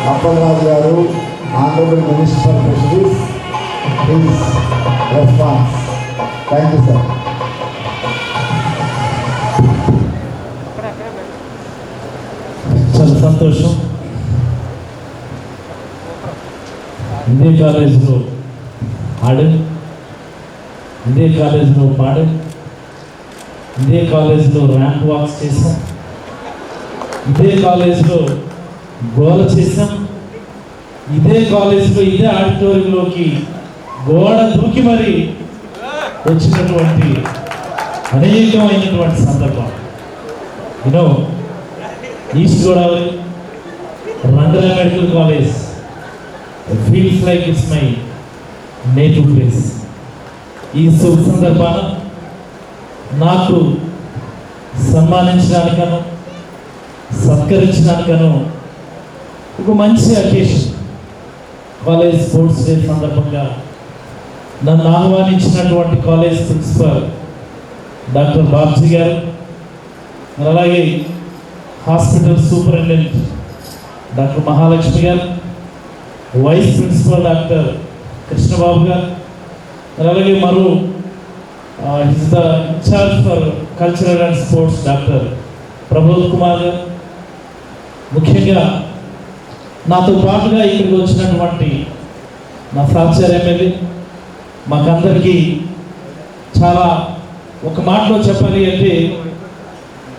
అప్పలరాజు గారు, honourable minister fisheries, please response. Thank you sir. చాలా సంతోషం. ఇదే కాలేజీలో ఆడాను, ఇదే కాలేజీలో పాడాను, ఇదే కాలేజీలో ర్యాంప్ వాక్స్ చేసాం, ఇదే కాలేజీలో గోల చేసాం, ఇదే కాలేజీలో ఇదే ఆడిటోరియంలోకి గోడ దూకి మరి వచ్చినటువంటి అనేకమైనటువంటి సందర్భం. You know east Godavari Rangaraya medical college feels like it's my native place. ఈ శుభ సందర్భాన నాకు సన్మానించడానికను సత్కరించడానికను ఒక మంచి అకేషన్, కాలేజ్ స్పోర్ట్స్ డే సందర్భంగా నన్ను ఆహ్వానించినటువంటి కాలేజ్ ప్రిన్సిపల్ డాక్టర్ బాబ్జీ గారు, అలాగే హాస్పిటల్ సూపరింటెండెంట్ డాక్టర్ మహాలక్ష్మి గారు, vice principal doctor Krishnababu garu, అలాగే మరో he's the incharge for cultural and sports doctor Prabodh Kumar garu, ముఖ్యంగా నాతో పాటుగా ఇక్కడికి వచ్చినటువంటి నా సహచర ఎమ్మెల్యే, మాకందరికీ చాలా ఒక మాటలో చెప్పాలి అంటే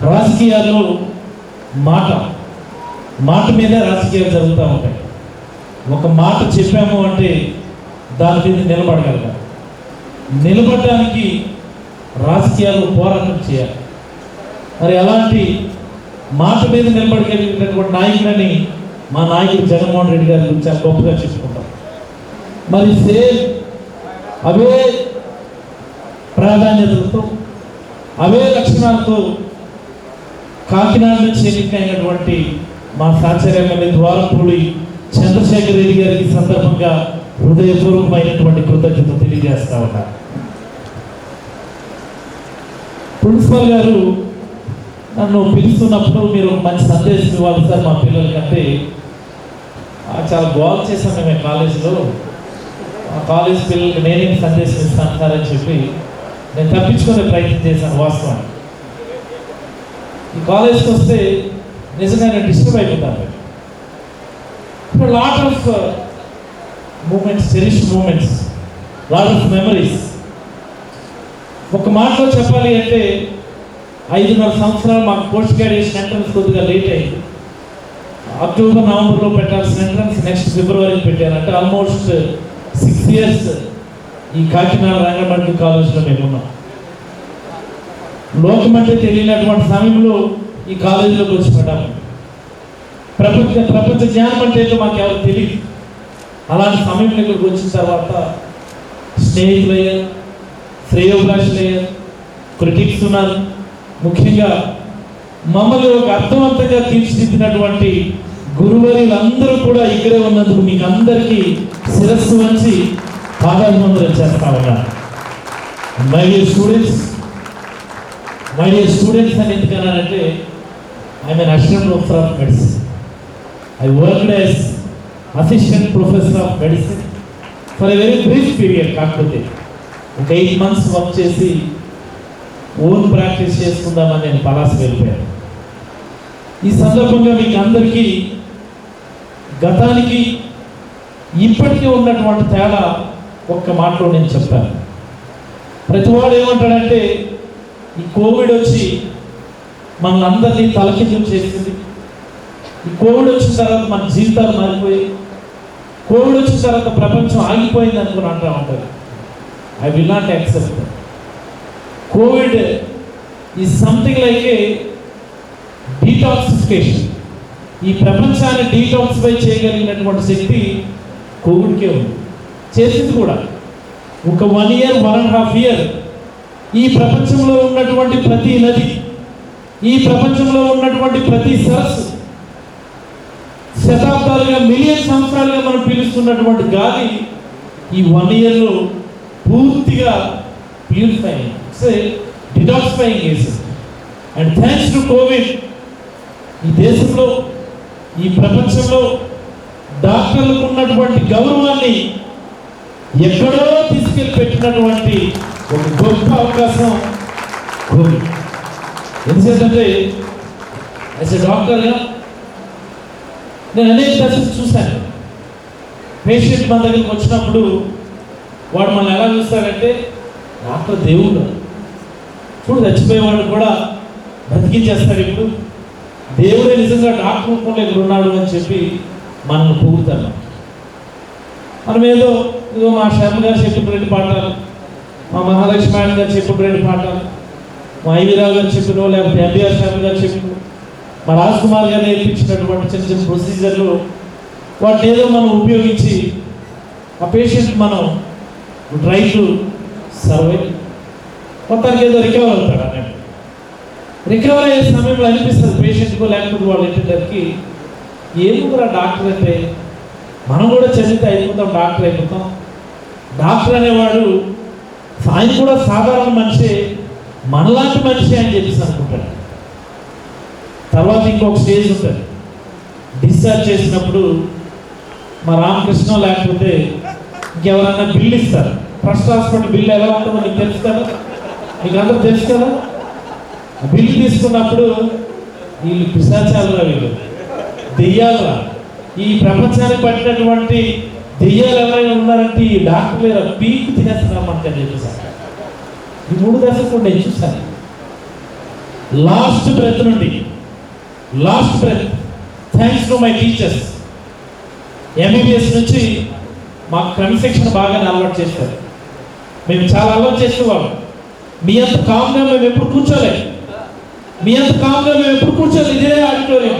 రాజకీయాల్లో మాట మీదే రాజకీయాలు జరుగుతూ ఉంటాయి. ఒక మాట చెప్పాము అంటే దాని మీద నిలబడగలగాలి. నిలబడడానికి రాజకీయాలు పోరాటం చేయాలి. మరి అలాంటి మాట మీద నిలబడగలిగినటువంటి నాయకులని మా నాయకుడు జగన్మోహన్ రెడ్డి గారి గురించి చాలా గొప్పగా చెప్పుకుంటాం. మరి సేమ్ అవే ప్రాధాన్యతలతో అవే లక్షణాలతో కాకినాడ నుంచి ఎన్నికైనటువంటి మా సహచర ఎమ్మెల్యే ద్వారంపూడి చంద్రశేఖర్ రెడ్డి గారికి సందర్భంగా హృదయపూర్వకమైనటువంటి కృతజ్ఞత తెలియజేస్తా ఉన్నారు. ప్రిన్సిపల్ గారు నన్ను పిలుస్తున్నప్పుడు మీరు మంచి సందేశం ఇవ్వాలి సార్ మా పిల్లలకంటే, చాలా గోల్ చేశాను మేము కాలేజీలో, ఆ కాలేజ్ పిల్లలకి నేనేం సందేశం ఇస్తాను సార్ అని చెప్పి నేను తప్పించుకునే ప్రయత్నం చేశాను. వాస్తవాన్ని ఈ కాలేజ్కి వస్తే నిజంగా నేను డిస్టర్బ్ అయిపోతాను. Lot of moments, cherish moments, lot of memories. ఒక మాటలో చెప్పాలి అంటే 5.5 సంవత్సరాలు మాకు పోస్ట్ గ్రాడ్యుయేషన్ ఎంట్రన్స్ కొద్దిగా లేట్ అయింది. అక్టోబర్ నవంబర్లో పెట్టాల్సిన ఎంట్రన్స్ నెక్స్ట్ ఫిబ్రవరికి పెట్టారు. అంటే ఆల్మోస్ట్ 6 years ఈ కాకినాడ రంగరాయ మెడికల్ కాలేజ్లో మేము ఉన్నాం. లోకమంటే తెలియనటువంటి సమయంలో ఈ కాలేజీలోకి వచ్చి పడ్డాము. ప్రపంచ జ్ఞానం అంటే మాకు ఎవరు తెలియదు. అలాంటి సమయంలో ఇక్కడికి వచ్చిన తర్వాత స్నేహితులయ్యారు, శ్రేయోభిలాషులయ్యారు, క్రిటిక్స్ ఉన్నారు. ముఖ్యంగా మమ్మల్ని ఒక అర్థవంతంగా తీర్చిదిద్దినటువంటి గురువర్యులందరూ కూడా ఇక్కడే ఉన్నందుకు మీకు అందరికీ శిరస్సు వంచి పాదాభివందనం చేస్తా ఉన్నారు. మై డియర్ స్టూడెంట్స్ అని ఎందుకన్నానంటే I'm an assistant professor of medicine. I worked as assistant professor of medicine for a very brief period. కాకపోతే ఒక 8 months వర్క్ చేసి ఓన్ ప్రాక్టీస్ చేసుకుందామని నేను పలాస వెళ్ళిపోయాను. ఈ సందర్భంగా మీకు అందరికీ గతానికి ఇప్పటికీ ఉన్నటువంటి తేడా ఒక్క మాటలో నేను చెప్తాను. ప్రతివాడు ఏమంటాడంటే ఈ కోవిడ్ వచ్చి మనల్ని అందరినీ తలకిందులు చేసింది, ఈ కోవిడ్ వచ్చిన తర్వాత మన జీవితాలు మారిపోయి, కోవిడ్ వచ్చిన తర్వాత ప్రపంచం ఆగిపోయింది అనుకుని అంటూ ఉంటారు. I will not accept. Covid is something like A detoxification. ఈ ప్రపంచాన్ని డీటాక్సిఫై చేయగలిగినటువంటి శక్తి కోవిడ్కే ఉంది. చేసింది కూడా. ఒక 1 year 1.5 years ఈ ప్రపంచంలో ఉన్నటువంటి ప్రతి నది, ఈ ప్రపంచంలో ఉన్నటువంటి ప్రతి సరస్సు, శతాబ్దాలుగా మిలియన్ సంవత్సరాలుగా మనం పీలుస్తున్నటువంటి గాలి ఈ 1 yearలో పూర్తిగా ప్యూరిఫైయింగ్, డిటాక్సిఫైయింగ్ చేసింది. అండ్ థ్యాంక్స్ టు కోవిడ్ ఈ దేశంలో, ఈ ప్రపంచంలో డాక్టర్లకు ఉన్నటువంటి గౌరవాన్ని ఎక్కడో తీసుకెళ్ళి పెట్టినటువంటి ఒక గొప్ప అవకాశం కోవిడ్. ఎందుకంటే యాజ్ ఎ డాక్టర్గా నేను అనేక దశలు చూశాను. పేషెంట్ మన దగ్గరికి వచ్చినప్పుడు వాడు మనం ఎలా చూస్తాడంటే డాక్టర్ దేవుడు, ఇప్పుడు చచ్చిపోయేవాడు కూడా బ్రతికించేస్తాడు, ఇప్పుడు దేవుడే నిజంగా డాక్టర్ రూపంలో ఇక్కడ ఉన్నాడు అని చెప్పి మనల్ని పొగుడుతాను. మనం ఏదో మా శర్మ గారు చెప్పిన 2 పాఠాలు, మా మహాలక్ష్మి మేడం గారు చెప్పిన 2 పాఠాలు, మా ఐవీరావు గారు చెప్పిన, లేకపోతే ఎంబీఆర్ శర్మ గారు చెప్పిన, మా రాజ్ కుమార్ గారు నేర్పించినటువంటి చిన్న చిన్న ప్రొసీజర్లు, వాటిని ఏదో మనం ఉపయోగించి ఆ పేషెంట్ మనం ట్రై టు సర్వైవ్, మొత్తానికి ఏదో రికవర్ అవుతాడు అన్నట్టు. రికవర్ అయ్యే సమయంలో అనిపిస్తుంది పేషెంట్కు లేకపోతే వాళ్ళ ఇంటికి, ఏముందిరా డాక్టర్ అంటే, మనం కూడా చదివితే అయిపోతాం, డాక్టర్ అయిపోతాం. డాక్టర్ అనేవాడు ఆయన కూడా సాధారణ మనిషి, మనలాంటి మనిషి అని చెప్పేసి అనుకుంటాడు. తర్వాత ఇంకొక స్టేజ్ ఉంటుంది, డిశ్చార్జ్ చేసినప్పుడు మా రామకృష్ణ లేకపోతే ఇంకెవరన్నా బిల్లు ఇస్తారు. ఫస్ట్ హాస్పిటల్ బిల్లు ఎలా ఉంటుందో నీకు తెలుసు కదా, మీకు అందరూ తెలుసు కదా. బిల్లు తీసుకున్నప్పుడు వీళ్ళు పిశాచాలురా, వీళ్ళు దెయ్యాలురా, ఈ ప్రపంచానికి పట్టినటువంటి దెయ్యాలు ఎవరైనా ఉన్నారంటే ఈ డాక్టర్ లేదా పీకు తినేస్తున్నామంటే చెప్పేసాను. ఈ 3 దశలు కూడా నేను చూశాను. లాస్ట్ బ్రెత్ నుండి last breath, thanks to my teachers. MBBS నుంచి మాకు క్రమశిక్షణ బాగా అలవాటు చేస్తారు. మేము చాలా అలవాటు చేసేవాళ్ళం. మీ అంత కామ్గా మేము ఎప్పుడు కూర్చోలేదు, మీ అంత కామ్గా మేము ఎప్పుడు కూర్చోలేదు. ఇదే ఆడిటోరియం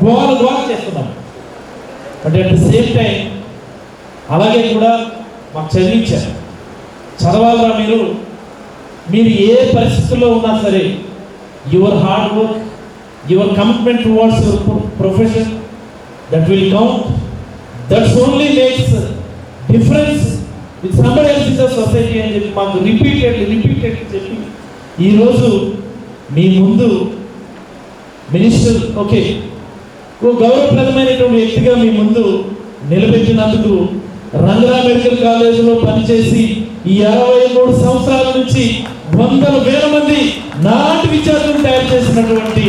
గోల చేస్తున్నాం. But at the same time అలాగే కూడా మాకు చదివించారు. చదవాలరా మీరు ఏ పరిస్థితుల్లో ఉన్నా సరే, your hard work, your commitment towards your profession, that will count, that's only makes difference with somebody else in the society అని చెప్పి మాకు రిపీటెడ్లీ చెప్పి ఈరోజు మీ ముందు మినిస్టర్ ఓకే ఓ గౌరవప్రదమైనటువంటి వ్యక్తిగా మీ ముందు నిలబెట్టినందుకు, రంగరా మెడికల్ కాలేజీలో పనిచేసి ఈ 63 సంవత్సరాల నుంచి వందల వేల మంది నాటి విద్యార్థులను తయారు చేసినటువంటి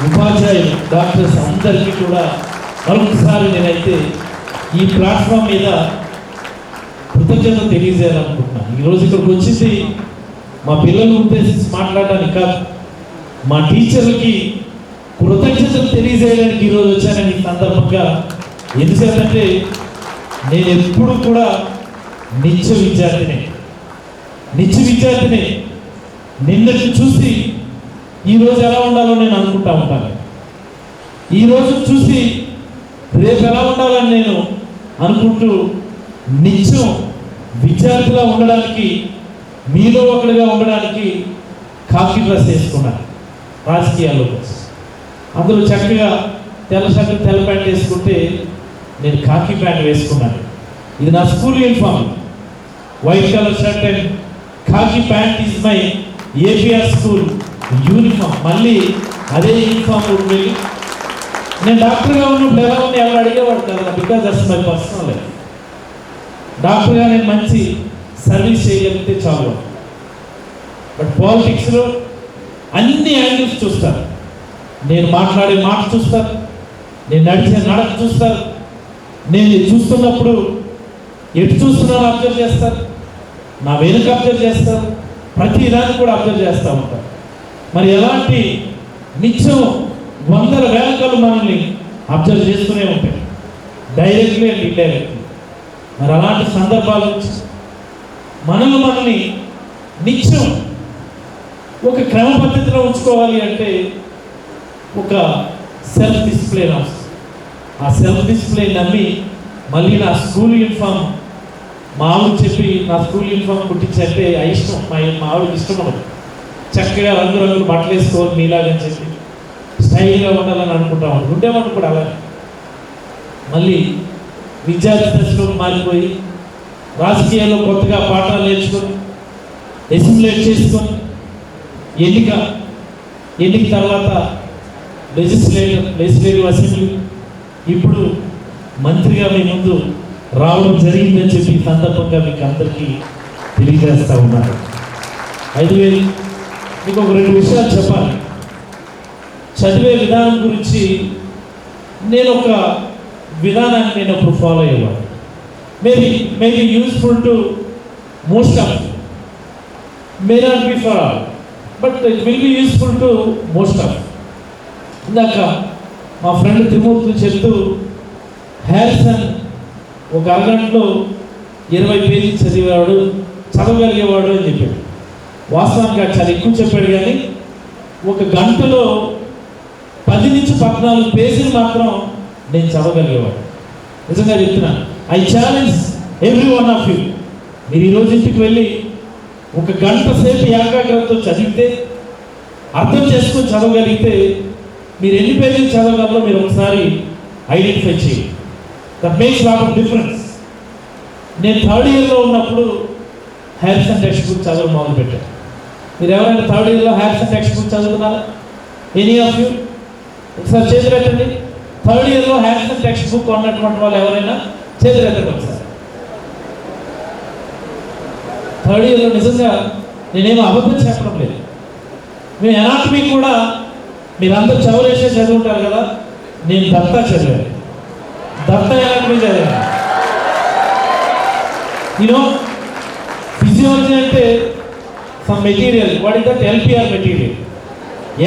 ఉపాధ్యాయులు, డాక్టర్స్ అందరికీ కూడా మరొకసారి నేనైతే ఈ ప్లాట్ఫామ్ మీద కృతజ్ఞత తెలియజేయాలనుకుంటున్నాను. ఈరోజు ఇక్కడికి వచ్చింది మా పిల్లలను ఉద్దేశించి మాట్లాడడానికి కాదు, మా టీచర్లకి కృతజ్ఞతలు తెలియజేయడానికి ఈరోజు వచ్చానని ఈ సందర్భంగా. ఎందుకంటే నేను ఎప్పుడు కూడా నిత్య విద్యార్థిని నిన్నటి చూసి ఈరోజు ఎలా ఉండాలో నేను అనుకుంటా ఉంటాను. ఈరోజు చూసి రేపు ఎలా ఉండాలని నేను అనుకుంటూ నిత్యం విద్యార్థిగా ఉండడానికి, మీలో ఒకటిగా ఉండడానికి కాకి డ్రెస్ వేసుకున్నాను. రాజకీయాల్లో అందరూ చక్కగా తెల్ల షర్ట్ తెల్ల ప్యాంట్ వేసుకుంటే నేను కాకి ప్యాంట్ వేసుకున్నాను. ఇది నా school uniform. White colour shirt and khaki pant is my APR school uniform. మళ్ళీ అదే యూనిఫామ్ వెళ్ళి నేను డాక్టర్గా ఉన్నప్పుడు ఎలా ఉంది ఎవరు అడిగేవాడు కదా, because that's my personal life. డాక్టర్గా నేను మంచి సర్వీస్ చేయగలిగితే చాలు. బట్ పాలిటిక్స్లో అన్ని యాంగిల్స్ చూస్తారు. నేను మాట్లాడే మాట చూస్తారు, నేను నడిచే నడక చూస్తారు, నేను చూస్తున్నప్పుడు ఎటు చూస్తున్నాను అబ్జర్వ్ చేస్తారు, నా వెనుక అబ్జర్వ్ చేస్తారు, ప్రతి దాన్ని కూడా అబ్జర్వ్ చేస్తూ ఉంటారు. మరి ఎలాంటి నిత్యం వందల వేలకలు మనల్ని అబ్జర్వ్ చేస్తూనే ఉంటాయి, డైరెక్ట్లీ అండ్ ఇండైరెక్ట్లీ. మరి అలాంటి సందర్భాల నుంచి మనల్ని నిత్యం ఒక క్రమ పద్ధతిలో ఉంచుకోవాలి అంటే ఒక సెల్ఫ్ డిసిప్లిన్ అవసరం. ఆ సెల్ఫ్ డిసిప్లిన్ నమ్మి మళ్ళీ నా స్కూల్ యూనిఫామ్ మా ఆవిడ చెప్పి నా స్కూల్ యూనిఫామ్ కుట్టించంటే ఇష్టం, మా ఆవిడకి ఇష్టం ఉండదు. చక్కగా రంగురంగులు బట్టలు వేసుకోవాలి మీలాగని చెప్పి స్టైల్గా ఉండాలని అనుకుంటా ఉండేవాళ్ళు కూడా అలాగే. మళ్ళీ విద్యార్థి దశలోకి మారిపోయి రాజకీయాల్లో కొత్తగా పాఠాలు నేర్చుకొని అసిమిలేట్ చేసుకొని ఎన్నిక తర్వాత లెజిస్లేటివ్ అసెంబ్లీ, ఇప్పుడు మంత్రిగా మీ ముందు రావడం జరిగిందని చెప్పి ఈ సందర్భంగా మీకు అందరికీ తెలియజేస్తూ ఉన్నారు. 5,000 మీకు ఒక 2 విషయాలు చెప్పాలి. చదివే విధానం గురించి నేను ఒక విధానాన్ని నేను అప్పుడు ఫాలో అయ్యేవాడు. Maybe useful to most of, may not be for all, but it will be useful to most of. ఇందాక మా ఫ్రెండ్ త్రిమూర్తి చెప్తూ హ్యారిసన్ ఒక అరగంటలో 20 పేజీలు చదవగలిగేవాడు అని చెప్పాడు. వాస్తవానికి అది చాలా ఎక్కువ చెప్పాడు, కానీ ఒక గంటలో 10 నుంచి 14 పేజీలు మాత్రం నేను చదవగలిగేవాడు. నిజంగా చెప్తున్నాను. I challenge every one of you, మీరు ఈరోజు ఇంటికి వెళ్ళి ఒక గంట సేపు ఏకాగ్రతతో చదివితే, అర్థం చేసుకొని చదవగలిగితే మీరు ఎన్ని పేజీలు చదవగలరో మీరు ఒకసారి ఐడెంటిఫై చేయండి. That makes lot of difference. నేను 3rd ఇయర్లో ఉన్నప్పుడు హ్యారిసన్ టెక్స్ట్ బుక్ చదవడం మొదలుపెట్టాను. మీరు ఎవరైనా 3rd ఇయర్లో హ్యారిసన్ టెక్స్ట్ బుక్ చదువుతున్నారా? Any of you? ఒకసారి చేతులు పెట్టండి. 3rd ఇయర్లో హ్యారిసన్ టెక్స్ట్ బుక్ ఉన్నటువంటి వాళ్ళు ఎవరైనా చేతులు పెట్టండి ఒకసారి. 3rd ఇయర్లో నిజంగా నేనేమో అబద్ధం చెప్పడం లేదు. మేము ఎనాటమీ కూడా మీరందరూ చౌరేషే చదువుంటారు కదా, నేను దత్తా చదివాను. దత్తా ఎనాటమీ చదివాను. యూనో ఫిజియాలజీ అంటే some material, what is that? LPR material.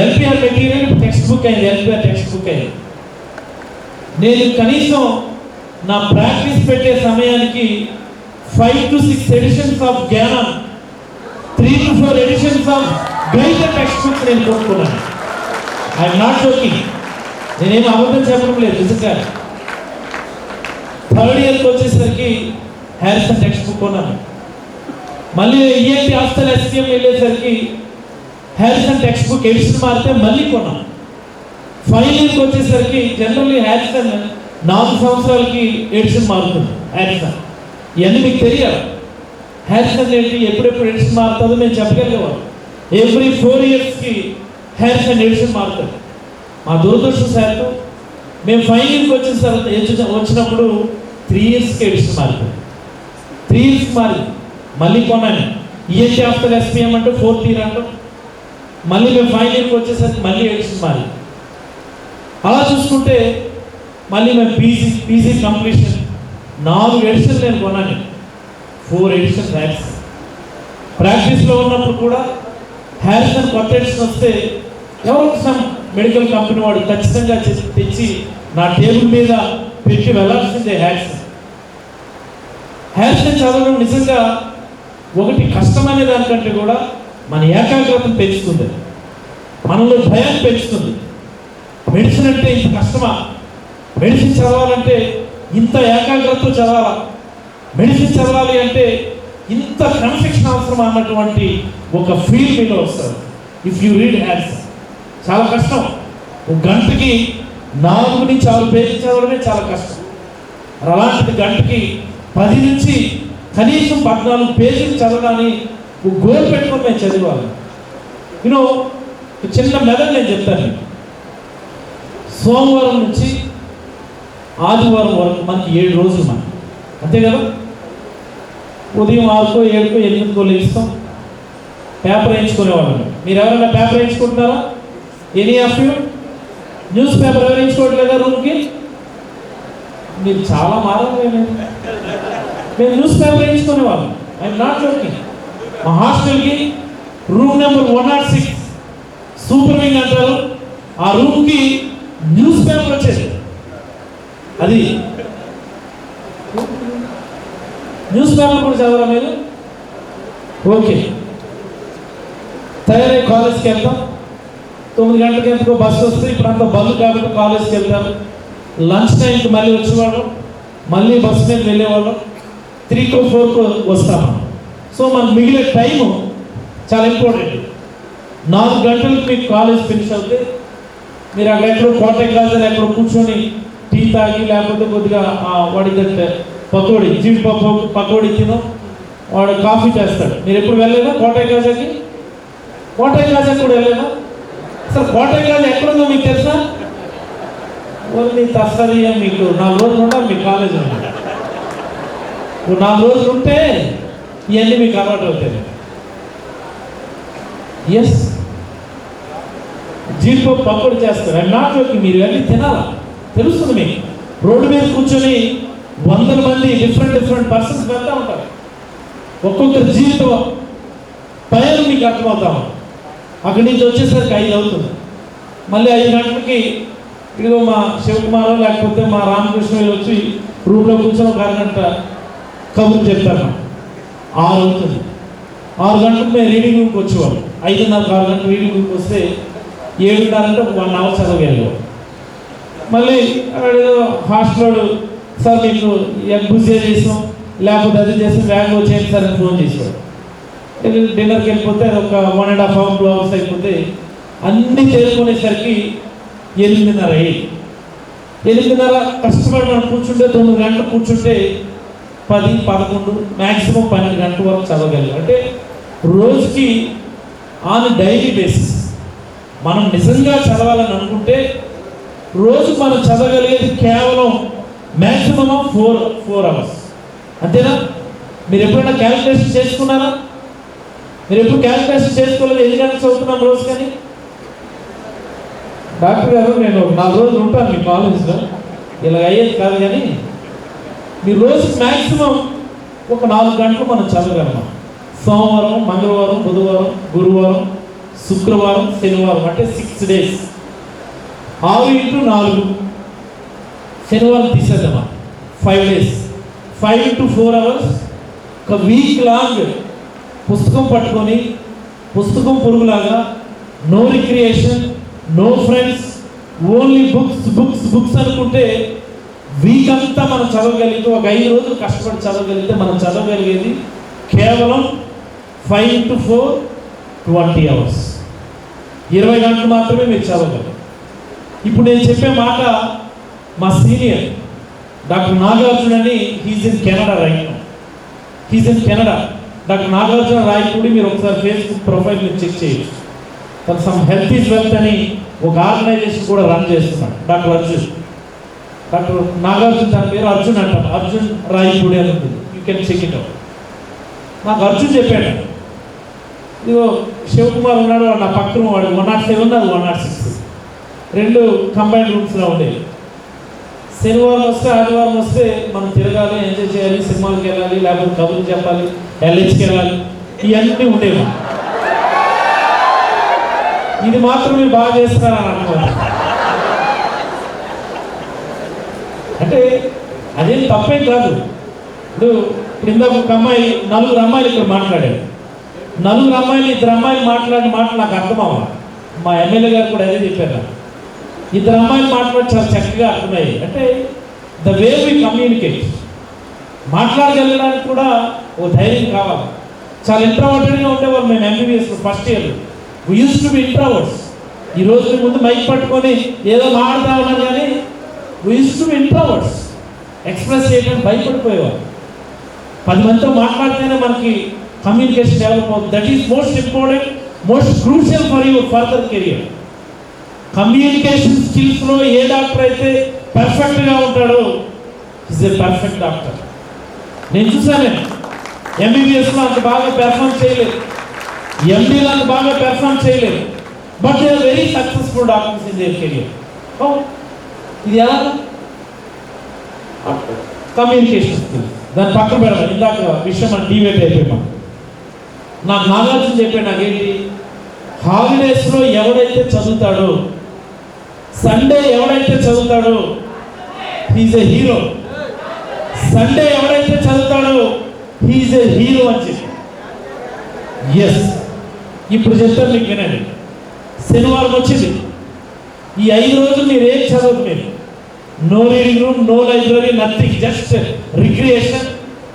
LPR material text book అయింది, ఎల్పిఆర్ టెక్స్ట్ బుక్ అయింది. నేను కనీసం నా ప్రాక్టీస్ పెట్టే సమయానికి 5 to 6 ఎడిషన్స్ ఆఫ్ జ్ఞానం, 3 to 4 editions of guide text books నేను కొనుక్కున్నాను. ఐఎమ్ నాట్ జోకింగ్, నేనేం అబద్ధం చెప్పడం లేదు నిజంగా. 3rd ఇయర్కి వచ్చేసరికి హ్యారిసన్ టెక్స్ట్ బుక్ కొన్నాను. మళ్ళీ ఈఎన్టీ హాస్టల్ ఎస్పీఎం వెళ్ళేసరికి హ్యారిసన్ టెక్స్ట్ బుక్ ఎడిషన్ మారితే మళ్ళీ కొన్నాను. ఫైనల్ ఇయర్కి వచ్చేసరికి జనరల్లీ హ్యారిసన్ 4 సంవత్సరాలకి ఎడిషన్ మారుతుంది. హ్యారిసన్ ఇవన్నీ మీకు తెలియాలి. హ్యారిసన్ ఏంటి, ఎప్పుడెప్పుడు ఎడిషన్ మారుతుందో మేము చెప్పగలిగేవాళ్ళం. ఎవ్రీ 4 ఇయర్స్కి హ్యారిసన్ ఎడిషన్ మారుతుంది. మా దురదృష్టశాత్తు మేము ఫైనల్ ఇయర్కి వచ్చినప్పుడు 3 ఇయర్స్కి ఎడిషన్ మారుతుంది. 3 ఇయర్స్కి మారింది. మళ్ళీ కొన్నాను. ఈఎన్టీ ఆఫ్టర్ ఎస్పీఎం అంటే 4th ఇయర్ అంటాం. మళ్ళీ మేము ఫైనల్ ఇయర్కి వచ్చేసరికి మళ్ళీ ఎడిషన్ మారింది. అలా చూసుకుంటే మళ్ళీ మేము పీజీ కంప్లీషన్ 4 ఎడిషన్లు నేను కొన్నాను. 4 ఎడిషన్ హ్యారిసన్. ప్రాక్టీస్లో ఉన్నప్పుడు కూడా హ్యారిసన్ కొత్త ఎడిషన్ వస్తే ఎవరో సమ్ మెడికల్ కంపెనీ వాడు ఖచ్చితంగా తెచ్చి నా టేబుల్ మీద పెట్టి వెళ్ళాల్సిందే. హ్యారిసన్ చదవడం నిజంగా ఒకటి కష్టమనే దానికంటే కూడా మన ఏకాగ్రతను పెంచుతుంది, మనలో భయాన్ని పెంచుతుంది. మెడిసిన్ అంటే ఇంత కష్టమా, మెడిసిన్ చదవాలంటే ఇంత ఏకాగ్రతతో చదవాలా, మెడిసిన్ చదవాలి అంటే ఇంత క్రమశిక్షణ అవసరం అన్నటువంటి ఒక ఫీల్ మీలో వస్తుంది. ఇఫ్ యూ రీడ్ హ్యారిసన్ చాలా కష్టం. ఒక గంటకి 4 నుంచి 6 పేజీలు చదవడమే చాలా కష్టం. అలాంటిది గంటకి 10 నుంచి కనీసం 14 పేజీలు చదవడాన్ని ఒక గోల్ పెట్టుకొని మేము చదివాలి. యూనో చిన్న మెదడు నేను చెప్తాను. సోమవారం నుంచి ఆదివారం వరకు మనకి 7 రోజులు మనం, అంతే కదా. ఉదయం 6కో 7కో 8కో లేస్తాం, పేపర్ వేయించుకునేవాళ్ళం. మీరు ఎవరైనా పేపర్ వేయించుకుంటున్నారా? Any of you? News paper ఎవరు వేయించుకోవట్లేదా రూమ్కి? మీరు చాలా మారాలి. మేము న్యూస్ పేపర్ వేయించుకునేవాళ్ళం. I'm not joking. మా హాస్టల్కి రూమ్ నెంబర్ 106 సూపర్ వింగ్ అంటారు. ఆ రూమ్కి న్యూస్ పేపర్ వచ్చేది. అది న్యూస్ పేపర్ కూడా చదవరా మీరు? ఓకే. తయారై కాలేజ్కి వెళ్తాం. 9 గంటలకి ఎంతకో బస్సు వస్తే ఇప్పుడు అంతా బంద్ కాబట్టి కాలేజ్కి వెళ్తాం. లంచ్ టైంకి మళ్ళీ వచ్చేవాళ్ళం, మళ్ళీ బస్సు మీద వెళ్ళేవాళ్ళం. 3కో 4కో వస్తాం. సో మనకు మిగిలే టైము చాలా ఇంపార్టెంట్. 4 గంటలకు మీకు కాలేజ్ ఫినిష్ అవుతే మీరు అక్కడ ఎక్కడో కోటై కాజాలు ఎక్కడో కూర్చొని టీ తాగి, లేకపోతే కొద్దిగా వాడిదంటే పకోడీ, జీడిపప్పు పకోడీ తినో, వాడు కాఫీ చేస్తాడు. మీరు ఎప్పుడు వెళ్ళలేదా కోటై కాజాకి? కోటై కాజాకి కూడా వెళ్ళలేదా? అసలు కోటై కాజా ఎక్కడుందో మీకు తెలుసా? ఓన్లీ తస్సరి మీకు 4 రోజులు ఉండాలి మీకు కాలేజీలో. 4 రోజులు ఉంటే ఇవన్నీ మీకు అలవాటు అవుతాయి. ఎస్, జీడిపప్పు పకోడీ చేస్తారు. అండ్ నాట్ జోకింగ్, మీరు వెళ్ళి తినాలా, తెలుస్తుంది మీకు. రోడ్డు మీద కూర్చొని 100 మంది డిఫరెంట్ పర్సన్స్ వెళ్తూ ఉంటారు. ఒక్కొక్కరి జీవితం పైన మీకు అర్థమవుతాం. అక్కడి నుంచి వచ్చేసరికి 5 అవుతుంది. మళ్ళీ 5 గంటలకి ఇదిగో మా శివకుమార్ లేకపోతే మా రామకృష్ణ వచ్చి రూమ్లో కూర్చొని ఒక అరగంట కబుర్లు చెప్తారు. 6 అవుతుంది. 6 గంటలకు మేము రీడింగ్ రూమ్కి వచ్చేవాళ్ళు. 5:30 6 గంటలు రీడింగ్ రూమ్కి వస్తే 7:30 అంటే ఒక 1 అవర్ చదవగలిగాం. మళ్ళీ హాస్టల్ సార్ మీకు ఎగ్ బుజ్జే చేసాం, లేకపోతే అది చేసాం, బ్యాగ్ వచ్చేయండి సార్ అని ఫోన్ చేసేవాడు. డిన్నర్కి వెళ్ళిపోతే ఒక 1.5 hours 2 hours అయిపోతే అన్నీ చేరుకునేసరికి 8:30 అయ్యి 8:30 కష్టపడి మనం కూర్చుంటే 9 గంటలు కూర్చుంటే 10 11 మ్యాక్సిమం 12 గంటల వరకు చదవగలిగాం. అంటే రోజుకి ఆన్ డైలీ బేసిస్ మనం నిజంగా చదవాలని అనుకుంటే రోజు మనం చదవగలిగేది కేవలం మ్యాక్సిమం 4 hours. అంతేనా? మీరు ఎప్పుడైనా క్యాలిక్యులేషన్ చేసుకున్నారా? మీరు ఎప్పుడు క్యాలిక్యులేషన్ చేసుకోలేదు ఎన్ని గంటలు చదువుతున్నాం రోజు? కానీ డాక్టర్ గారు నేను 4 రోజులు ఉంటాను మీ కాలేజ్లో, ఇలా అయ్యేది కాదు. కానీ మీ రోజు మ్యాక్సిమం ఒక 4 గంటలు మనం చదవగలమా? సోమవారం, మంగళవారం, బుధవారం, గురువారం, శుక్రవారం, శనివారం అంటే 6 days. 6 into 4 శనివారం తీసేద్దామా? 5 days. 5 into 4 hours. ఒక వీక్ లాంగ్ పుస్తకం పట్టుకొని పుస్తకం పురుగులాగా, no recreation, no friends, only books అనుకుంటే వీక్ అంతా మనం చదవగలిగితే, ఒక 5 రోజులు కష్టపడి చదవగలిగితే మనం చదవగలిగేది కేవలం 5 into 4 20 hours. 20 గంటలు మాత్రమే మీరు చదవగలరు. ఇప్పుడు నేను చెప్పే మాట మా సీనియర్ డాక్టర్ నాగార్జున అని, he's in Canada right now. He's in Canada. Doctor Nagarjuna Rayapudi, మీరు ఒకసారి ఫేస్బుక్ ప్రొఫైల్ మీరు చెక్ చేయొచ్చు. తను సమ్ హెల్త్ ఈజ్ వెల్త్ అని ఒక ఆర్గనైజేషన్ కూడా రన్ చేస్తున్నాడు. డాక్టర్ అర్జున్, డాక్టర్ నాగార్జున తన పేరు అర్జున్ అంటారు. అర్జున్ రాయపూడి అని ఉంటుంది, you can check it out. నాకు అర్జున్ చెప్పాడు, ఇదిగో శివకుమార్ ఉన్నాడు, వాడు నా పక్కన, వాడు 107 ఉన్నది 106, 2 కంబైన్డ్ రూమ్స్లో ఉండేవి. శనివారం వస్తే ఆదివారం వస్తే మనం తిరగాలి, ఎంజాయ్ చేయాలి, సినిమాలకు వెళ్ళాలి, లేకపోతే కబుర్లు చెప్పాలి, ఎల్హెచ్కి వెళ్ళాలి, ఇవన్నీ ఉండేవి. ఇది మాత్రం మీరు బాగా చేస్తున్నారని అనుకోవాలి. అంటే అదేం తప్పేం కాదు. ఇప్పుడు ఇందాక ఒక అమ్మాయి, 4 అమ్మాయిలు ఇక్కడ మాట్లాడారు. 4 అమ్మాయిలు 2 అమ్మాయిలు మాట్లాడిన మాటలు నాకు అర్థం అవ్వాలి. మా ఎమ్మెల్యే గారు కూడా అదే చెప్పారు. 2 అమ్మాయిలు మాట్లాడి చాలా చక్కగా అర్థమయ్యాయి. అంటే ద వే వి కమ్యూనికేట్, మాట్లాడగలడానికి కూడా ఓ ధైర్యం కావాలి. చాలా ఇంట్రావర్టెడ్గా ఉండేవాళ్ళు మేము MBBS first year. We use to be introverts. ఈ రోజు ముందు మైక్ పట్టుకొని ఏదో మాట్లాడుతూ ఉన్నాను, కానీ we use to be introverts. Express చేయడానికి భయపడిపోయేవాళ్ళు. 10 మందితో మాట్లాడితేనే మనకి కమ్యూనికేషన్ డెవలప్ అవుతుంది. That is most important, most crucial for your further career. Communication స్కిల్స్లో ఏ డాక్టర్ అయితే పర్ఫెక్ట్గా ఉంటాడో ఈజ్ ఏ పర్ఫెక్ట్ డాక్టర్. నేను చూసాను, ఎంబీబీఎస్లో అంత బాగా పెర్ఫార్మ్ చేయలేదు, ఎండీలో అంత బాగా పెర్ఫార్మ్ చేయలేదు, but they are very successful doctors in their career. ఇది ఎలా? Communication skills. దాన్ని పక్కన పెడదాం. ఇందాక విషయం మనం డివేట్ అయిపోయాం. నాకు నాగార్జున చెప్పాడు, నాకేంటి, హాలిడేస్లో ఎవడైతే చదువుతాడో, సండే ఎవడైతే చదువుతాడో హీజ్ ఏ హీరో. సండే ఎవడైతే చదువుతాడో హీజ్ ఏ హీరో అని చెప్పి. ఎస్, ఇప్పుడు చెప్తాను మీకు, వినండి. శనివారం వచ్చింది, ఈ 5 రోజులు మీరు ఏం చదవదు. మీరు no reading room, no library, nothing, just recreation.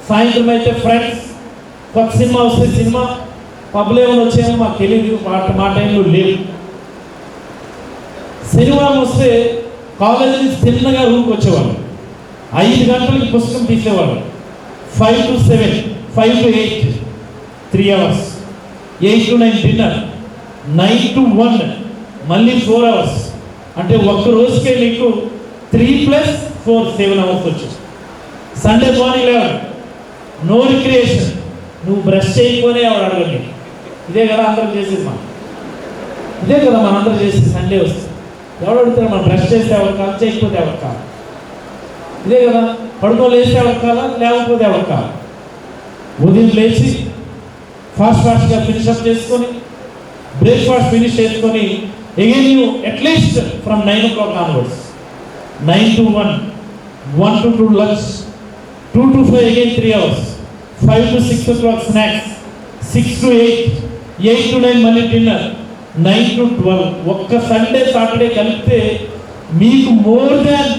సాయంత్రం అయితే ఫ్రెండ్స్, కొత్త సినిమా వస్తే సినిమా, పబ్లో ఏమైనా వచ్చాయేమో మాకు తెలియదు, మా టైంలో లేవు. శనివారం వస్తే కాలేజీ నుంచి తిన్నగా రూమ్కి వచ్చేవాళ్ళు. 5 గంటలకి పుస్తకం తీసేవాళ్ళు. 5 to 7, 5 to 8 3 hours, 8 to 9 dinner, 9 to 1 మళ్ళీ 4 hours. అంటే ఒక్క రోజుకే మీకు 3 + 4 7 hours వచ్చింది. సండే మార్నింగ్ లేవాలి, నో రిక్రియేషన్. నువ్వు బ్రష్ చేయకపోనే ఎవరు అడగండి. ఇదే కదా అందరం చేసేది మనం, ఇదే కదా మనందరం చేసేది. సండే వస్తే ఎవరు అడుగుతారు? మనం బ్రష్ చేస్తే ఎవరు కాదు, చేయకపోతే ఎవరు కాదు. ఇదే కదా, పడుకోలేస్తే ఎవరు కాదా, లేకపోతే ఎవరు కాదు. ఉదయం లేచి ఫాస్ట్గా ఫినిషప్ చేసుకొని బ్రేక్ఫాస్ట్ ఫినిష్ చేసుకొని again you at least from 9 o'clock onwards, 9 to 1, 1 to 2 lunch, 2 to 5 again 3 hours, 5 to 6 o'clock snacks, 6 to 8, 8 to 9 మళ్ళీ డిన్నర్, 9 to 12. ఒక్క సండే సాటర్డే కలిపితే మీకు మోర్ దాన్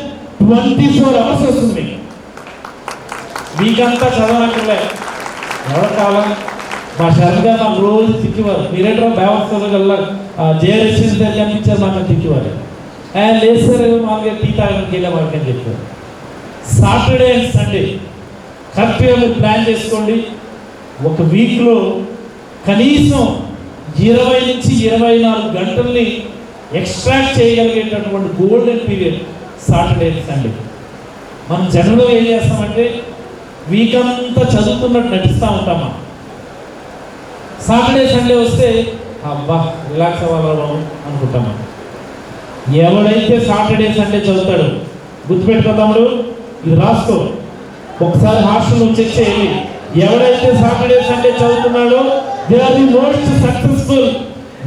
24 hours వస్తుంది. మీకంతా చదవనక్కర్లే. ఎవరు కావాలి? మా శరత్గా మాకు రోజు తిక్కివారు. మీరేంటో బేవస్తగల్లా జేఆర్ఎస్ కనిపించారు, మాకు తిక్కివారు. ఆయన లేసారు మామూలుగా టీ తాగడానికి వెళ్ళే వాళ్ళకి అని చెప్పారు. సాటర్డే అండ్ సండే కరెక్ట్గా మీరు ప్లాన్ చేసుకోండి. ఒక వీక్లో కనీసం 20 నుంచి 24 గంటల్ని ఎక్స్ట్రాక్ట్ చేయగలిగేటటువంటి golden period Saturday and Sunday. మనం జనరల్గా ఏం చేస్తామంటే వీక్ అంతా చదువుతున్నట్టు నటిస్తూ ఉంటామా. సాటర్డే సండే వస్తే అబ్బా రిలాక్స్ అవ్వాలి అనుకుంటామా. ఎవడైతే సాటర్డే సండే చదువుతాడు, గుర్తుపెట్టుకో తమ్ముడు, ఇది రాసుకో, ఒకసారి హాస్టల్లో చెక్ చేయాలి. ఎవడైతే సాటర్డే సండే చదువుతున్నాడో they are the most successful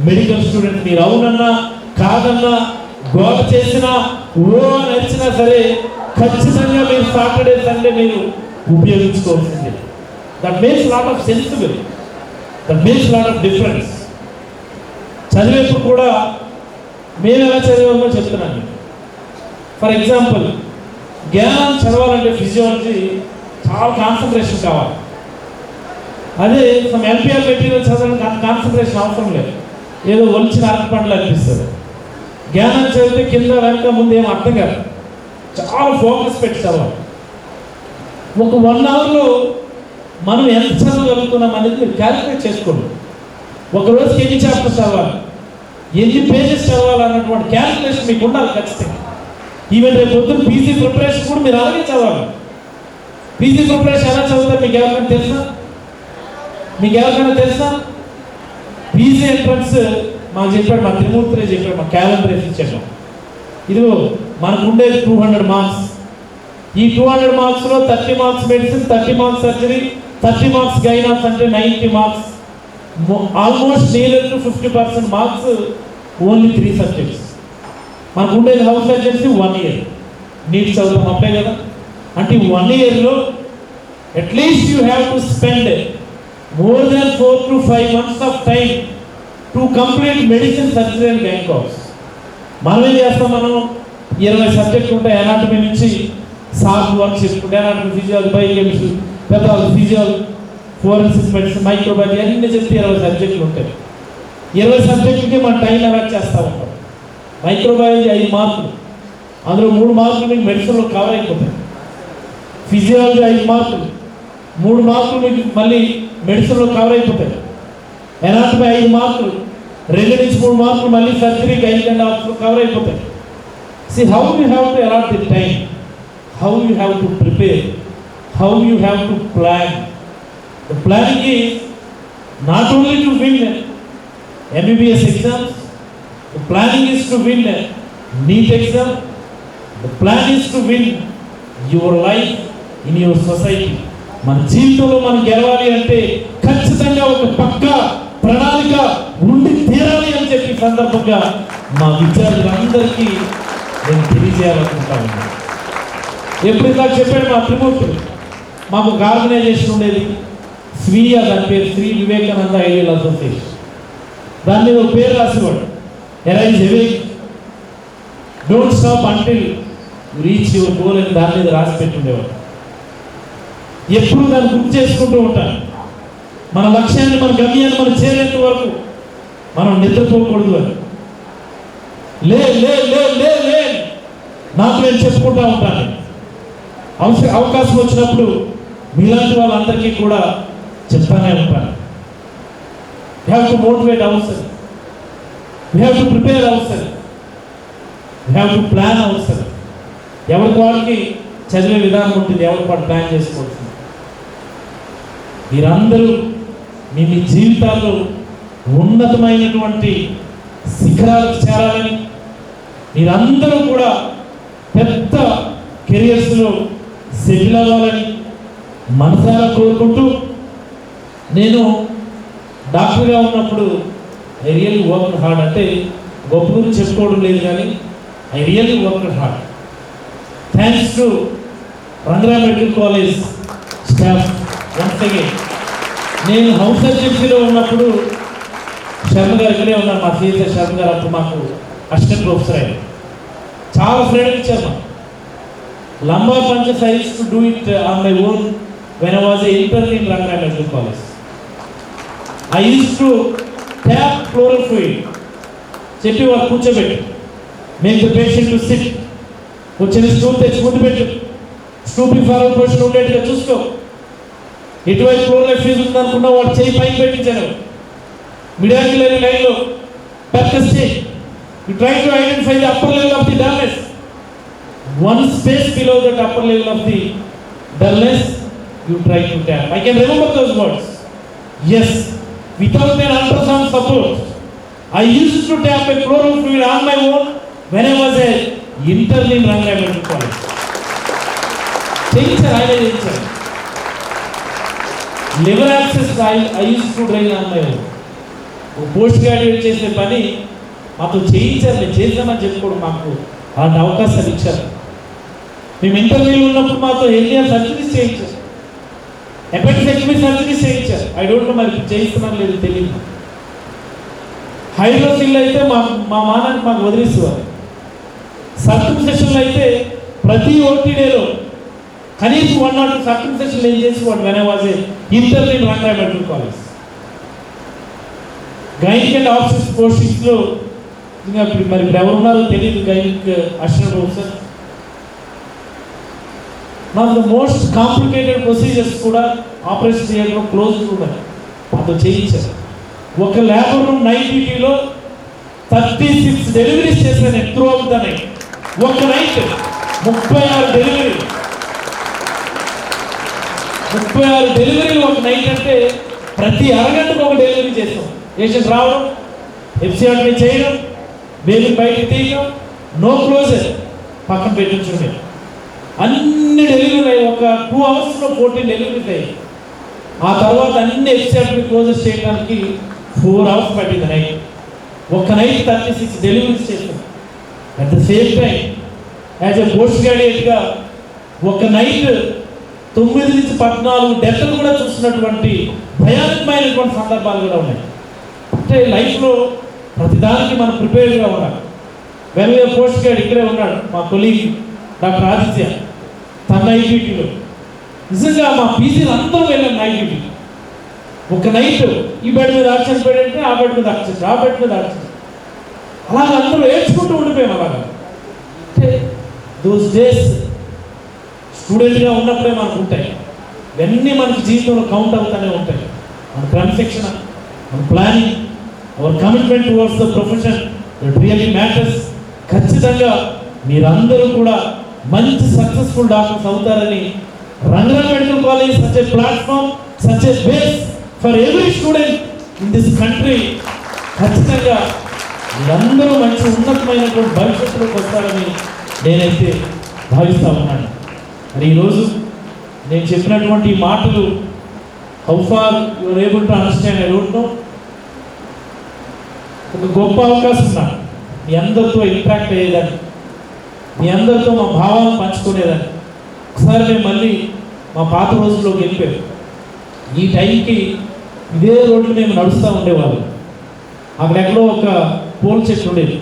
medical student. మీరు అవునన్నా కాదన్నా గోల చేసినా ఓ నచ్చినా సరే ఖచ్చితంగా మీరు సాటర్డే సండే మీరు ఉపయోగించుకోవాల్సిందే. That makes lot of sensible, that makes lot of difference. చదివేప్పుడు కూడా మేము ఎలా చదివామో చెప్తున్నాను. ఫర్ ఎగ్జాంపుల్, జ్ఞానం చదవాలంటే ఫిజియాలజీ చాలా కాన్సన్ట్రేషన్ కావాలి. అదే సమ్ ఎల్పిఆర్ మెటీరియల్ చదవడానికి కాన్సన్ట్రేషన్ అవసరం లేదు, ఏదో ఒలిచిన అరటిపండ్లు అనిపిస్తుంది. జ్ఞానం చదివితే కింద వెనక ముందు ఏం అర్థం కాదు, చాలా ఫోకస్ పెట్టి చదవాలి. ఒక 1 hourలో మనం ఎంత చదవగలుగుతున్నాం అనేది మీరు క్యాలిక్యులేట్ చేసుకోండి. ఒక రోజుకి ఎన్ని చాప్టర్స్ చదవాలి, ఎన్ని పేజెస్ చదవాలి అన్నటువంటి క్యాలిక్యులేషన్ మీకు ఉండాలి ఖచ్చితంగా. ఈవెన్ రేపు పొద్దున్న పీజీ ప్రిపరేషన్ కూడా మీరు అలాగే చదవాలి. పీజీ ప్రిపరేషన్ ఎలా చదువుతారు మీకు ఎవరికైనా తెలుసా? పీజీ ఎంట్రన్స్ మాకు చెప్పాడు, మా త్రిమూర్తిరే చెప్పాడు, మా క్యాలెండర్ ఇచ్చాడు. ఇదిగో మనకు ఉండేది 200 మార్క్స్. ఈ 200 మార్క్స్లో 30 marks medicine, 30 marks surgery, 30 marks gynaecs అంటే 90 marks. Almost near to 50% marks only 3 subjects. మనకు ఉండేది హౌస్ సర్జన్సీ 1 year. నీట్ చదువుతాం అప్పుడే కదా. అంటే 1 yearలో at least you have to spend more than 4 to 5 months of time to complete medicine, surgery and gynecology. మనం ఏం చేస్తాం, మనం 20 సబ్జెక్టులు ఉంటాయి. ఎనాటమీ నుంచి సాఫ్ట్ వర్క్ చేసుకుంటే anatomy, physiology, biochemistry, pathology, physiology, forensic medicine, microbiology అన్నీ చెప్తే 20 సబ్జెక్టులు ఉంటాయి. 20 సబ్జెక్టులకి మన టైం అలాట్ చేస్తూ ఉంటాం. మైక్రోబయాలజీ 5 మార్కులు, అందులో 3 మార్కులు మీకు మెడిసిన్లో కవర్ అయిపోతాయి. ఫిజియాలజీ 5 మార్కులు, 3 మార్కులు మీకు మళ్ళీ మెడిసిన్లో కవర్ అయిపోతాయి. ఎనాటమీ 5 మార్కులు, 2 నుంచి 3 మార్కులు మళ్ళీ సర్జరీ, గైనకాలజీ కవర్ అయిపోతాయి. See how you have to allot the time, how you have to prepare, how you have to plan. The planning is not only to win MBBS exams, the planning is to win NEET exam, the plan is to win your life in your society. మన జీవితంలో మనం గెలవాలి అంటే ఖచ్చితంగా ఒక పక్క ప్రణాళిక ఉండి తీరాలి అని చెప్పి సందర్భంగా మా విద్యార్థులందరికీ నేను తెలియజేయాలనుకుంటాను. ఎప్పుడు ఇలా చెప్పాడు మా త్రిమూర్తులు, మాకు ఒక ఆర్గనైజేషన్ ఉండేది స్వీయ, దాని పేరు శ్రీ వివేకానంద ఐడియల్ అసోసియేషన్. దాని మీద ఒక పేరు రాసేవాడు, arise awake, don't stop until reach your goal అని దాని మీద రాసి పెట్టుండేవాడు. ఎప్పుడు దాన్ని గుర్తు చేసుకుంటూ ఉంటాను. మన లక్ష్యాన్ని, మన గమ్యాన్ని మనం చేరేంత వరకు మనం నిద్రపోకూడదు అని లే లే లే లే లే నాకు నేను చెప్పుకుంటూ ఉంటాను. అవకాశం వచ్చినప్పుడు మీలాంటి వాళ్ళందరికీ కూడా చెప్తానే ఉంటాను. We have to motivate our self, we have to prepare our self, we have to plan our self. ఎవరికి వాళ్ళకి చదివే విధానం ఉంటుంది, ఎవరి పాటు ప్లాన్ చేసుకోవచ్చు. మీరందరూ మీ మీ జీవితాల్లో ఉన్నతమైనటువంటి శిఖరాలకు చేరాలని, మీరందరూ కూడా పెద్ద కెరియర్స్లో సెటిల్ అవ్వాలని మనసారా కోరుకుంటూ, నేను డాక్టర్గా ఉన్నప్పుడు ఐ రియల్లీ వర్క్ హార్డ్. అంటే గొప్ప గురించి చెప్పుకోవడం లేదు, కానీ I really work hard. Thanks to Rangara medical college staff once again. నేను హౌస్ సర్జన్సీలో ఉన్నప్పుడు శర్మ గారు ఇక్కడే ఉన్నారు, మా సిఎస్ఆర్ శర్మ గారు. అప్పుడు మాకు అసిస్టెంట్ ప్రొఫెసర్ అయ్యారు. చాలా ఫ్రీడమ్ ఇచ్చారు మాకు. Lumbar punches I used to do it on my own when I was intern in Rangara medical college. I used to tap pleural fluid. చెప్పి వాళ్ళు కూర్చోబెట్టి, make the patient to sit. వచ్చిన stool తెచ్చి ముందు పెట్టు, స్టూపింగ్ ఫార్వర్డ్ పొజిషన్ ఉండేట్టుగా చూసుకో. ఎటువైపు floor fee ఉందనుకున్నా వాడు చేయి పైకి పెట్టించాను. మిడాక్యులరీ లైన్లో పర్కస్ చేయి. You try to identify the upper level of the dullness. One space below that upper level of the dullness you try to tap. I can remember those words. Yes, without an ultrasound support, I used to tap a pleural fluid on my own when I was a intern in Rangara Medical College. చేయించారు, ఆయన చేయించారు. Liver access I used to drain on my own. Post graduate చేసే పని మాతో చేయించారు. నేను చేద్దామని చెప్పుకోవడం మాకు అలాంటి అవకాశాలు ఇచ్చారు. మేము ఇంటర్వ్యూలో ఉన్నప్పుడు మాతో హెల్త్ సర్జరీస్ చేయించారు, ఎపెక్టెక్టమీ సర్జరీస్ చేయించారు. ఐ డోంట్ నో మరి చేయిస్తున్నాను లేదు తెలియదు. హైడ్రోసిల్ అయితే మా మానానికి మాకు వదిలేసేవారు. సర్కంసెషన్లు అయితే ప్రతి ఓటీడేలో కనీసం 1 or 2 సర్కంసెషన్లు ఏం చేసేవాడు when I was intern in Rangara medical college. Gynaec and options పోస్టింగ్స్లో ఇంకా మరి ఎవరు ఉన్నారో తెలియదు. Gynaec assistant professor. నాకు మోస్ట్ కాంప్లికేటెడ్ ప్రొసీజర్స్ కూడా ఆపరేషన్ థియేటర్లో క్లోజ్ ఉన్నాయి, మాతో చేయించారు. ఒక లేబర్ రూమ్ నైట్ డ్యూటీలో 36 డెలివరీస్ చేశాను నేను త్రూ అవుట్ ద నైట్. ఒక నైట్ 36 డెలివరీలు. 36 డెలివరీలు ఒక నైట్ అంటే ప్రతి అరగంటకు ఒక డెలివరీ చేస్తాం. పేషెంట్ రావడం, ఎఫ్సిఆర్ని చేయడం, బేబీ బయటకు తీయడం, నో క్లోజర్, పక్కన పెట్టించండి. అన్ని డెలివరీ ఒక 2 hours 14 డెలివరీస్ అయ్యాయి. ఆ తర్వాత అన్ని ఎఫ్సిఆర్ని క్లోజెస్ చేయడానికి 4 hours పట్టింది నైట్. ఒక నైట్ 36 డెలివరీస్ చేస్తాం. At the same time as a post గ్రాడ్యుయేట్గా ఒక నైట్ 9 నుంచి 14 డెత్లు కూడా చూస్తున్నటువంటి భయానకమైనటువంటి సందర్భాలు కూడా ఉన్నాయి. అంటే లైఫ్లో ప్రతిదానికి మనం ప్రిపేర్డ్గా ఉండాలి. వెల్ పోస్ట్ గ్రాడ్ ఇక్కడే ఉన్నాడు మా కొలీగ్ డాక్టర్ ఆదిత్య, తన నైట్ డ్యూటీలో. నిజంగా మా పీజీలు అందరూ వెళ్ళాం నైట్ డ్యూటీ. ఒక నైట్ ఈ బెడ్ మీద ఆక్సిజన్ పెడంటే ఆ బెడ్ మీద ఆక్సిజన్, ఆ బెడ్ మీద ఆక్సిజన్, అలాగ అందరూ ఏడ్చుకుంటూ ఉండిపోయాం. అలాగా అంటే దోస్ డేస్ స్టూడెంట్గా ఉన్నప్పుడే మనకు ఉంటాయి. ఇవన్నీ మనకి జీవితంలో కౌంట్ అవుతూనే ఉంటాయి. మన క్రమశిక్షణ, మన planning, our commitment towards the profession it really matters. ఖచ్చితంగా మీరందరూ కూడా మంచి సక్సెస్ఫుల్ డాక్టర్స్ అవుతారని Rangara medical college such a platform, such a base for every student in this country. ఖచ్చితంగా మీరందరూ మంచి ఉన్నతమైనటువంటి భవిష్యత్తులోకి వస్తారని నేనైతే భావిస్తూ ఉన్నాను. మరి ఈరోజు నేను చెప్పినటువంటి మాటలు how far you are able to understand I don't know. ఒక గొప్ప అవకాశం నాకు మీ అందరితో ఇంట్రాక్ట్ అయ్యేదాన్ని, మీ అందరితో మా భావాలను పంచుకునేదాన్ని. ఒకసారి మేము మళ్ళీ మా పాత రోజుల్లోకి వెళ్ళిపోయాం. ఈ టైంకి ఇదే రోడ్లు మేము నడుస్తూ ఉండేవాళ్ళం. అక్కడెక్కడో ఒక పోల్ చెట్టు ఉండేది,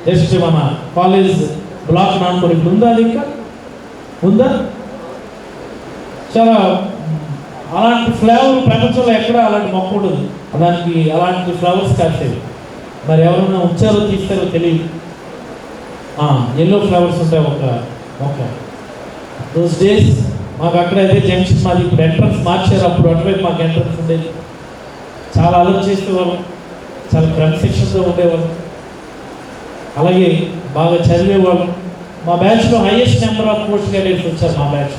జస్ట్ మన కాలేజ్ బ్లాక్ నానుకొని. ఇప్పుడు ఉందా అది? ఇంకా ఉందా? చాలా అలాంటి ఫ్లేవర్ ప్రపంచంలో ఎక్కడ అలాంటి మొక్క ఉండదు. దానికి అలాంటి ఫ్లవర్స్ కాసేవి. మరి ఎవరైనా ఉంచారో తీస్తారో తెలియదు. ఎల్లో ఫ్లవర్స్ ఉంటాయి ఒక మొక్క. దోస్ డేస్ మాకు అక్కడైతే జంక్షన్ మాది, ఇప్పుడు ఎంట్రన్స్ మార్చారు. అప్పుడు అటువైపు మాకు ఎంట్రన్స్ ఉండేది. చాలా ఆలోచిస్తేవాళ్ళం, చాలా క్రమశిక్షణతో ఉండేవాళ్ళం, అలాగే బాగా చదివేవాళ్ళం. మా బ్యాచ్లో highest number of post graduates వచ్చారు మా బ్యాచ్.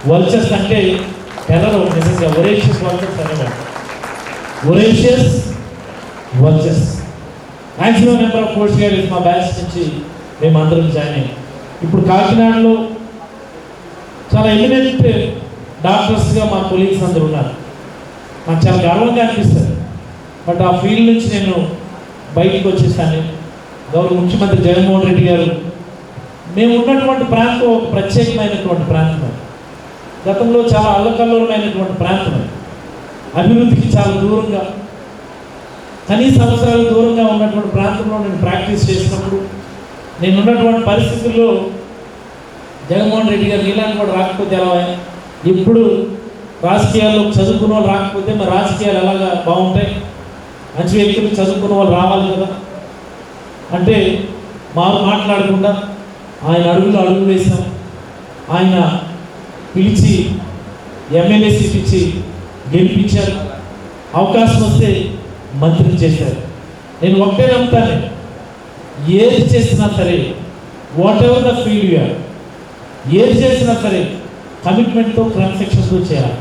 వల్చర్స్ అంటే టెర్రర్ నిజంగా, ఒరేషియస్ వల్చర్స్ అనేవారు. ఒరేషియస్ vultures maximum number of post graduates మా బ్యాచ్ నుంచి మేము అందరం జాయిన్ అయ్యాం. ఇప్పుడు కాకినాడలో చాలా ఎమినెంట్ డాక్టర్స్గా మా కొలీగ్స్ అందరూ ఉన్నారు. నాకు చాలా గర్వంగా అనిపిస్తుంది. బట్ ఆ ఫీల్డ్ నుంచి నేను బయటకు వచ్చేసాను. గౌరవ ముఖ్యమంత్రి జగన్మోహన్ రెడ్డి గారు మేము ఉన్నటువంటి ప్రాంతం ఒక ప్రత్యేకమైనటువంటి ప్రాంతం. గతంలో చాలా అల్లకల్లోలమైనటువంటి ప్రాంతం. అభివృద్ధికి చాలా దూరంగా, కనీస అవసరాలు దూరంగా ఉన్నటువంటి ప్రాంతంలో నేను ప్రాక్టీస్ చేసినప్పుడు నేను ఉన్నటువంటి పరిస్థితుల్లో జగన్మోహన్ రెడ్డి గారు నీలాంటి కూడా రాకపోతే ఎలా, ఇప్పుడు రాజకీయాల్లో చదువుకున్న వాళ్ళు రాకపోతే మరి రాజకీయాలు ఎలాగా బాగుంటాయి? మంచి వ్యక్తులు చదువుకున్న వాళ్ళు రావాలి కదా. అంటే మాట్లాడకుండా ఆయన అడుగులు వేసాం. ఆయన పిలిచి ఎమ్మెల్యే సీట్ ఇచ్చి గెలిపించారు. అవకాశం వస్తే మంత్రిని చేశారు. నేను ఒకటే నమ్ముతాను, ఏది చేసినా సరే, whatever the field you are, ఏది చేసినా సరే కమిట్మెంట్తో, క్రమశిక్షణతో చేయాలి.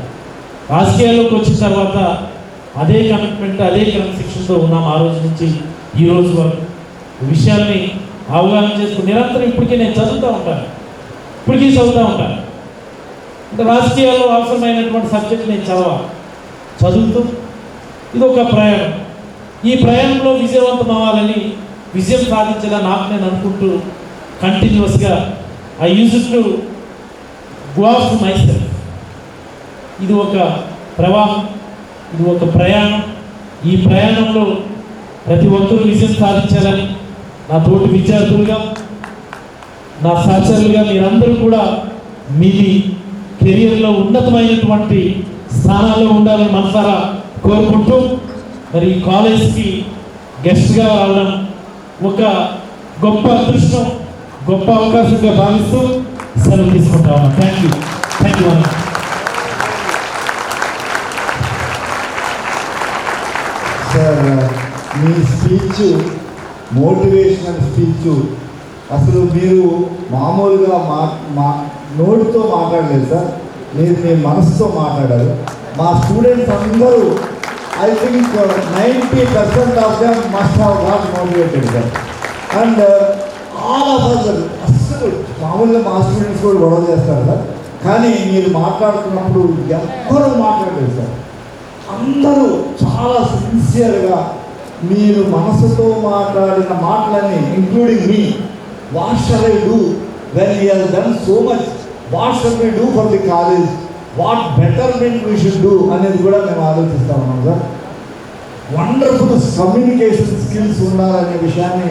రాజకీయాల్లోకి వచ్చిన తర్వాత అదే కమిట్మెంట్, అదే క్రమశిక్షణతో ఉన్నాం ఆ రోజు నుంచి ఈ రోజు వరకు. విషయాల్ని అవగాహన చేసుకుని నిరంతరం ఇప్పటికీ నేను చదువుతూ ఉంటాను. అంటే రాజకీయాల్లో అవసరమైనటువంటి సబ్జెక్ట్ నేను చదువుతూ ఇది ఒక ప్రయాణం. ఈ ప్రయాణంలో విజయవంతం అవ్వాలని, విజయం సాధించాలని నాకు నేను అనుకుంటూ కంటిన్యూస్గా I use to go of my self. ఇది ఒక ప్రవాహం, ఇది ఒక ప్రయాణం. ఈ ప్రయాణంలో ప్రతి ఒక్కరూ విజయం సాధించాలని నా తోటి విద్యార్థులుగా, నా సహచరులుగా మీరందరూ కూడా మీ కెరియర్లో ఉన్నతమైనటువంటి స్థానాల్లో ఉండాలని మనసారా కోరుకుంటూ, మరి ఈ కాలేజ్కి గెస్ట్గా రావడం ఒక గొప్ప అదృష్టం, గొప్ప అవకాశంగా భావిస్తూ సెలవు తీసుకుంటాము. థ్యాంక్ యూ అన్న. సార్, మీ స్పీచ్ మోటివేషనల్ స్పీచ్. అసలు మీరు మామూలుగా నోటితో మాట్లాడలేదు సార్, మీరు మీ మనసుతో మాట్లాడారు. మా స్టూడెంట్స్ అందరూ I think 90% of them must have got motivated sir. And all of us, అస్సలు మామూలుగా మా స్టూడెంట్స్ కూడా గొడవ చేస్తారు సార్, కానీ మీరు మాట్లాడుతున్నప్పుడు ఎవ్వరూ మాట్లాడలేదు సార్. అందరూ చాలా సిన్సియర్గా మీరు మనసుతో మాట్లాడిన మాటలని, including me, what shall I do when he has done so much, what shall we do for the college, what betterment we should do అనేది కూడా మేము ఆలోచిస్తూ ఉన్నాం సార్. వండర్ఫుల్ కమ్యూనికేషన్ స్కిల్స్ ఉండాలనే విషయాన్ని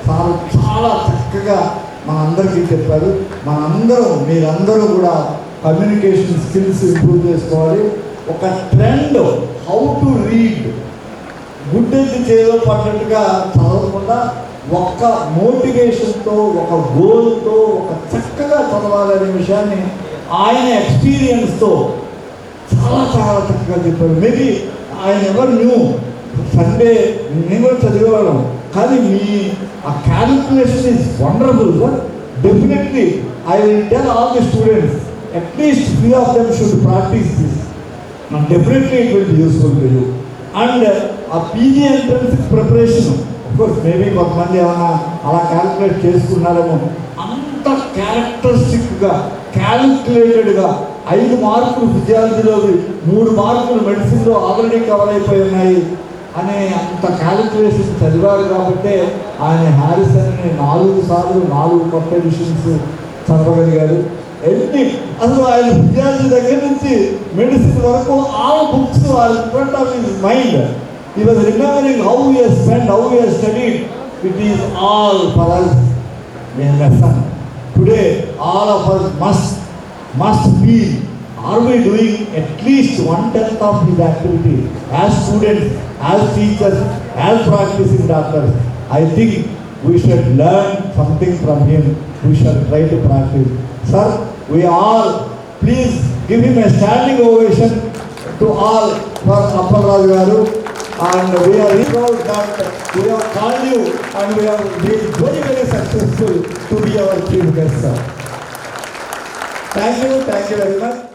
సార్ చాలా చక్కగా మనందరికీ చెప్పారు. మీరందరూ కూడా కమ్యూనికేషన్ స్కిల్స్ ఇంప్రూవ్ చేసుకోవాలి. ఒక ట్రెండ్, హౌ టు రీడ్, గుడ్డెత్తి చేలో పడ్డట్టుగా చదవకుండా ఒక్క మోటివేషన్తో, ఒక గోల్తో, ఒక చక్కగా చదవాలనే విషయాన్ని ఆయన ఎక్స్పీరియన్స్తో చాలా చాలా చక్కగా చెప్పారు. మేబీ ఆయన ఎవరు న్యూ, సండే నేను కూడా చదివేవాళ్ళం, కానీ మీ ఆ calculation is wonderful sir. Definitely I will tell all the students, at least 3 of them should practice this, and definitely it will be useful to you. And ఆ PG entrance preparation, of course maybe కొంతమంది ఏమైనా అలా calculate చేసుకున్నారేమో, అంత క్యారెక్టరిస్టిక్గా, క్యాలిక్యులేటెడ్గా 5 మార్కులు ఫిజియాలజీలో, 3 మార్కులు మెడిసిన్లో already cover అయిపోయి ఉన్నాయి అనే అంత క్యాలిక్యులేషన్ చదివారు. కాబట్టి ఆయన హారిసన్ని 4 సార్లు 4 కొత్త ఎడిషన్స్ చదవగలిగారు. అసలు ఆయన ఫిజియాలజీ దగ్గర నుంచి మెడిసిన్ వరకు all books are in front of his mind. He was remembering how he has spent, how he has studied. It is all for us a lesson. Today, all of us must feel, are we doing at least 1/10 of his activity as students, as teachers, as practicing doctors? I think we should learn something from him. We should try to practice. Sir, we all, please give him a standing ovation to all for Appalraju garu. and we are very proud that we have called you and we have been very, very successful to be our chief guest, sir. Thank you very much.